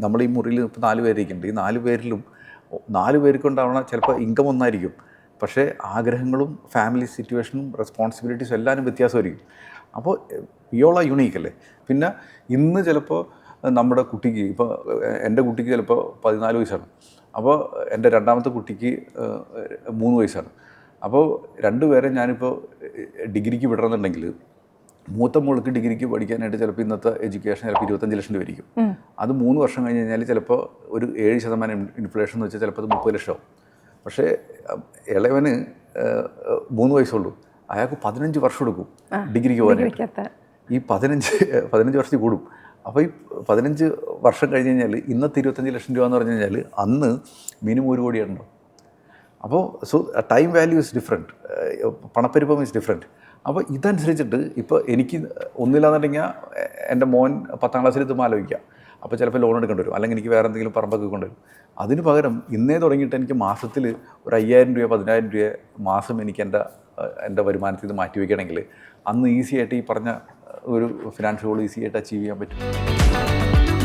നമ്മൾ ഈ മുറിയിൽ ഇപ്പോൾ 4 പേരിരിക്കുന്നുണ്ട്. ഈ 4 പേരിലും 4 പേർക്കുണ്ടാവണ ചിലപ്പോൾ ഇൻകം ഒന്നായിരിക്കും, പക്ഷേ ആഗ്രഹങ്ങളും ഫാമിലി സിറ്റുവേഷനും റെസ്പോൺസിബിലിറ്റീസും എല്ലാവരും വ്യത്യാസമായിരിക്കും. അപ്പോൾ വിയോള യൂണീക്ക് അല്ലേ. പിന്നെ ഇന്ന് ചിലപ്പോൾ നമ്മുടെ കുട്ടിക്ക് ഇപ്പോൾ എൻ്റെ കുട്ടിക്ക് ചിലപ്പോൾ 14 വയസ്സാണ്. അപ്പോൾ എൻ്റെ രണ്ടാമത്തെ കുട്ടിക്ക് 3 വയസ്സാണ്. അപ്പോൾ 2 പേരെ ഞാനിപ്പോൾ ഡിഗ്രിക്ക് വിടണമെന്നുണ്ടെങ്കിൽ മൂത്ത മോൾക്ക് ഡിഗ്രിക്ക് പഠിക്കാനായിട്ട് ചിലപ്പോൾ ഇന്നത്തെ എഡ്യൂക്കേഷൻ ചിലപ്പോൾ 25 ലക്ഷം രൂപ ആയിരിക്കും. അത് 3 വർഷം കഴിഞ്ഞ് കഴിഞ്ഞാൽ ചിലപ്പോൾ ഒരു 7% ഇൻഫ്ലേഷൻ എന്ന് വെച്ചാൽ ചിലപ്പോൾ അത് 30 ലക്ഷമാവും. പക്ഷേ ഇളയവന് 3 വയസ്സുള്ളൂ, അയാൾക്ക് 15 വർഷം എടുക്കും ഡിഗ്രിക്ക് പോകാനായിട്ട്. ഈ 15 വർഷത്തിൽ കൂടും. അപ്പോൾ ഈ 15 വർഷം കഴിഞ്ഞ് കഴിഞ്ഞാൽ ഇന്നത്തെ 25 ലക്ഷം രൂപ എന്ന് പറഞ്ഞു കഴിഞ്ഞാൽ അന്ന് മിനിമം 1 കോടിയുണ്ടോ. അപ്പോൾ ടൈം വാല്യൂ ഇസ് ഡിഫറെൻറ്റ്, പണപ്പെരുപ്പം ഇസ് ഡിഫറെൻറ്റ്. അപ്പോൾ ഇതനുസരിച്ചിട്ട് ഇപ്പോൾ എനിക്ക് ഒന്നില്ലാന്നുണ്ടെങ്കിൽ എൻ്റെ മോൻ 10ാം ക്ലാസ്സിലെത്തുമ്പോൾ ആലോചിക്കാം, അപ്പോൾ ചിലപ്പോൾ ലോൺ എടുക്കേണ്ടി വരും, അല്ലെങ്കിൽ എനിക്ക് വേറെ എന്തെങ്കിലും പറമ്പൊക്കെ കൊണ്ടുവരും. അതിന് പകരം ഇന്നേ തുടങ്ങിയിട്ട് എനിക്ക് മാസത്തിൽ ഒരു 5000 രൂപ 10000 രൂപ മാസം എനിക്ക് എൻ്റെ വരുമാനത്തിൽ നിന്ന് മാറ്റി വയ്ക്കണമെങ്കിൽ അന്ന് ഈസി ആയിട്ട് ഈ പറഞ്ഞ ഒരു ഫിനാൻഷ്യൽ ഗോൾ ഈസി ആയിട്ട് അച്ചീവ് ചെയ്യാൻ പറ്റും.